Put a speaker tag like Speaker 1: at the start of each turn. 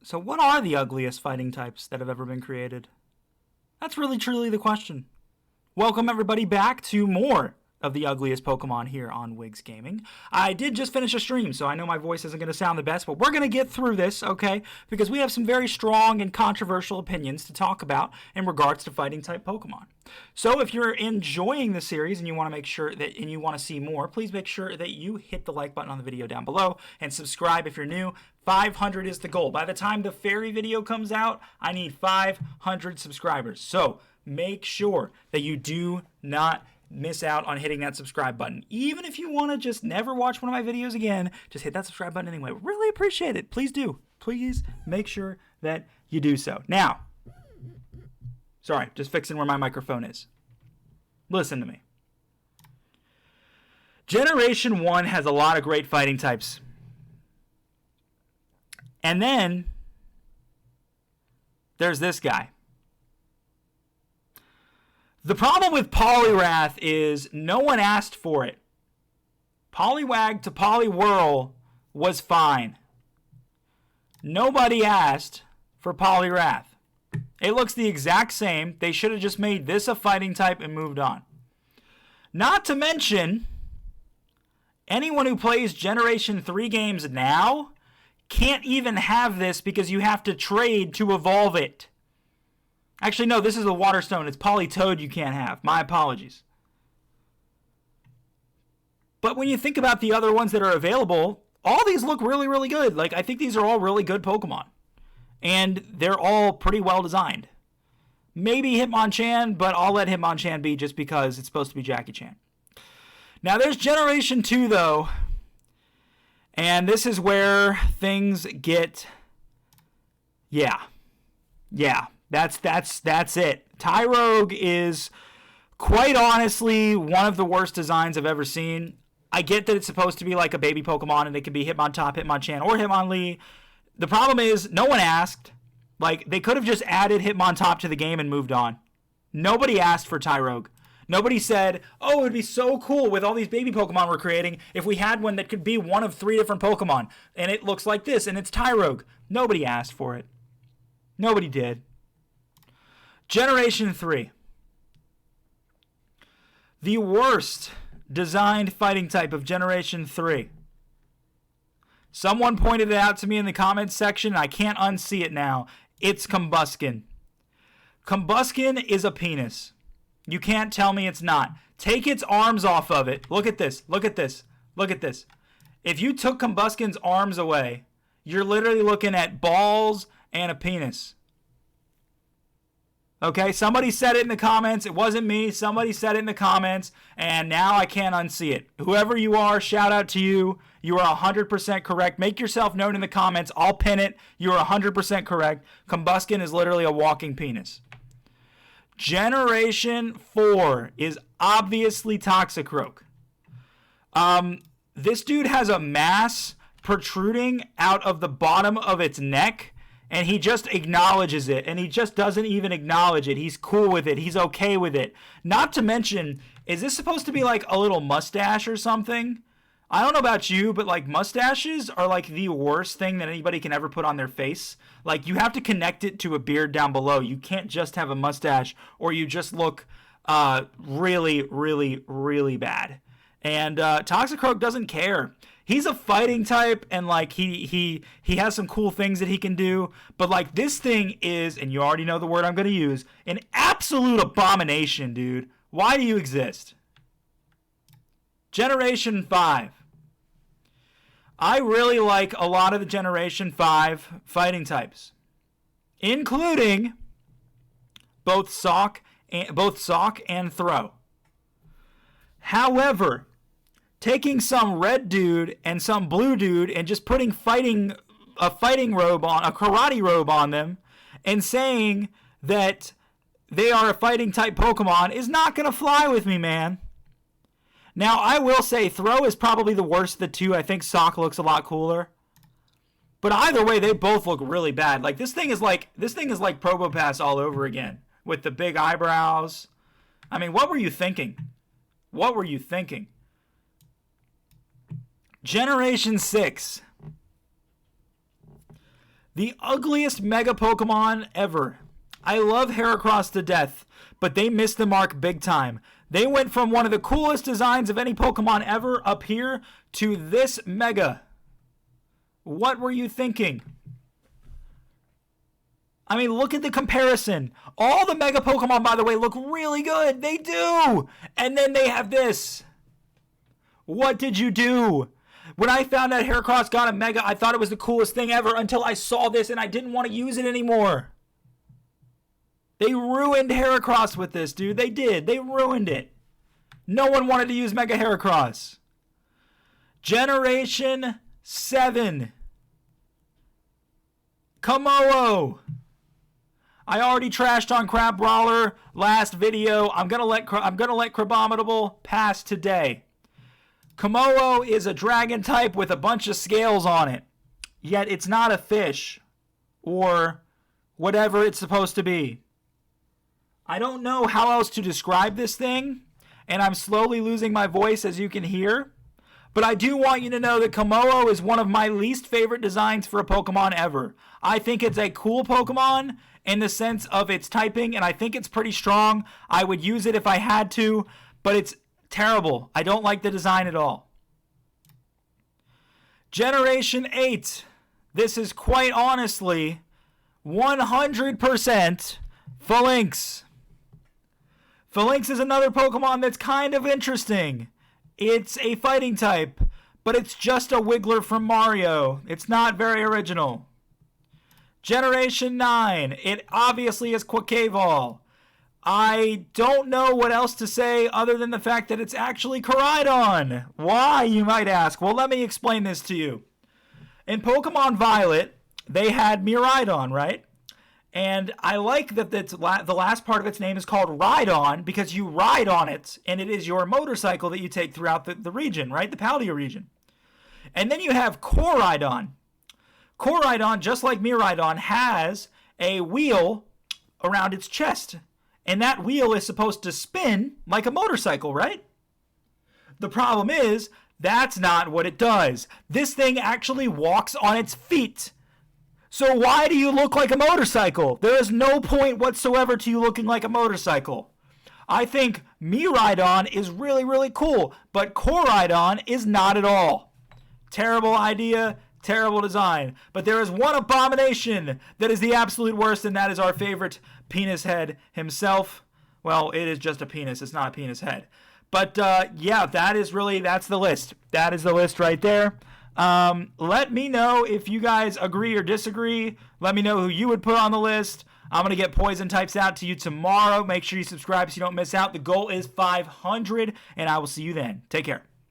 Speaker 1: So what are the ugliest fighting types that have ever been created? That's really truly the question. Welcome everybody back to more of the ugliest Pokemon here on Wigs Gaming. I did just finish a stream, so I know my voice isn't going to sound the best, but we're going to get through this, okay? Because we have some very strong and controversial opinions to talk about in regards to fighting type Pokemon. So if you're enjoying the series and you want to make sure that and you want to see more, please make sure that you hit the like button on the video down below and subscribe if you're new. 500 is the goal. By the time the fairy video comes out, I need 500 subscribers. So make sure that you do not miss out on hitting that subscribe button. Even if you want to just never watch one of my videos again, just hit that subscribe button anyway. Really appreciate it. Please do. Please make sure that you do so. Now, sorry, just fixing where my microphone is. Listen to me. Generation 1 has a lot of great fighting types. And then there's this guy. The problem with Poliwrath is no one asked for it. Poliwag to Poliwhirl was fine. Nobody asked for Poliwrath. It looks the exact same. They should have just made this a fighting type and moved on. Not to mention, anyone who plays Generation 3 games now can't even have this because you have to trade to evolve it. Actually, no, this is a Waterstone. It's Politoed you can't have. My apologies. But when you think about the other ones that are available, all these look really, really good. Like, I think these are all really good Pokemon. And they're all pretty well designed. Maybe Hitmonchan, but I'll let Hitmonchan be just because it's supposed to be Jackie Chan. Now, there's Generation 2, though. And this is where things get... Yeah. That's it. Tyrogue is, quite honestly, one of the worst designs I've ever seen. I get that it's supposed to be like a baby Pokemon and it can be Hitmontop, Hitmonchan, or Hitmonlee. The problem is, no one asked. Like, they could have just added Hitmontop to the game and moved on. Nobody asked for Tyrogue. Nobody said, oh, it would be so cool with all these baby Pokemon we're creating if we had one that could be one of 3 different Pokemon. And it looks like this, and it's Tyrogue. Nobody asked for it. Nobody did. Generation 3. The worst designed fighting type of Generation 3. Someone pointed it out to me in the comments section, and I can't unsee it now. It's Combuskin. Combuskin is a penis. You can't tell me it's not. Take its arms off of it. Look at this. Look at this. Look at this. If you took Combuskin's arms away, you're literally looking at balls and a penis. Okay, somebody said it in the comments. It wasn't me. Somebody said it in the comments, and now I can't unsee it. Whoever you are, shout out to you. You are 100% correct. Make yourself known in the comments. I'll pin it. You are 100% correct. Combuskin is literally a walking penis. Generation 4 is obviously Toxicroak. This dude has a mass protruding out of the bottom of its neck, and he just acknowledges it, and he just doesn't even acknowledge it. He's cool with it. He's okay with it. Not to mention, is this supposed to be like a little mustache or something? I don't know about you, but like mustaches are like the worst thing that anybody can ever put on their face. Like, you have to connect it to a beard down below. You can't just have a mustache or you just look really, really, really bad. And Toxicroak doesn't care. He's a fighting type, and like he has some cool things that he can do. But like, this thing is, and you already know the word I'm going to use, an absolute abomination, dude. Why do you exist? Generation 5. I really like a lot of the Generation 5 fighting types, including both Sock and Throw. However, taking some red dude and some blue dude and just putting a fighting robe on, a karate robe on them, and saying that they are a fighting type Pokemon is not going to fly with me, man. Now, I will say Throw is probably the worst of the two. I think Sock looks a lot cooler. But either way, they both look really bad. Like, this thing is like Probopass all over again with the big eyebrows. I mean, what were you thinking? What were you thinking? Generation 6. The ugliest Mega Pokemon ever. I love Heracross to death, but they missed the mark big time. They went from one of the coolest designs of any Pokemon ever up here to this Mega. What were you thinking? I mean, look at the comparison. All the Mega Pokemon, by the way, look really good. They do. And then they have this. What did you do? When I found out Heracross got a Mega, I thought it was the coolest thing ever until I saw this and I didn't want to use it anymore. They ruined Heracross with this, dude. They did. They ruined it. No one wanted to use Mega Heracross. Generation 7. Kommo-o. I already trashed on Crab Brawler last video. I'm gonna let Crabominable pass today. Kommo-o is a dragon type with a bunch of scales on it. Yet it's not a fish. Or whatever it's supposed to be. I don't know how else to describe this thing. And I'm slowly losing my voice, as you can hear. But I do want you to know that Kommo-o is one of my least favorite designs for a Pokemon ever. I think it's a cool Pokemon in the sense of its typing, and I think it's pretty strong. I would use it if I had to, but it's terrible. I don't like the design at all. Generation 8. This is quite honestly 100% Phalanx. Phalanx is another Pokemon that's kind of interesting. It's a fighting type, but it's just a Wiggler from Mario. It's not very original. Generation 9. It obviously is Quaquaval. I don't know what else to say other than the fact that it's actually Koraidon. Why, you might ask? Well, let me explain this to you. In Pokemon Violet, they had Miraidon, right? And I like that the last part of its name is called Rhydon because you ride on it, and it is your motorcycle that you take throughout the region, right? The Paldea region. And then you have Koraidon. Koraidon, just like Miraidon, has a wheel around its chest. And that wheel is supposed to spin like a motorcycle, right? The problem is, that's not what it does. This thing actually walks on its feet. So why do you look like a motorcycle? There is no point whatsoever to you looking like a motorcycle. I think Miraidon is really, really cool, but Koraidon is not at all. Terrible idea, terrible design. But there is one abomination that is the absolute worst, and that is our favorite penis head himself. Well, it is just a penis. It's not a penis head. But yeah, that's the list. That is the list right there. Let me know if you guys agree or disagree. Let me know who you would put on the list. I'm going to get poison types out to you tomorrow. Make sure you subscribe so you don't miss out. The goal is 500, and I will see you then. Take care.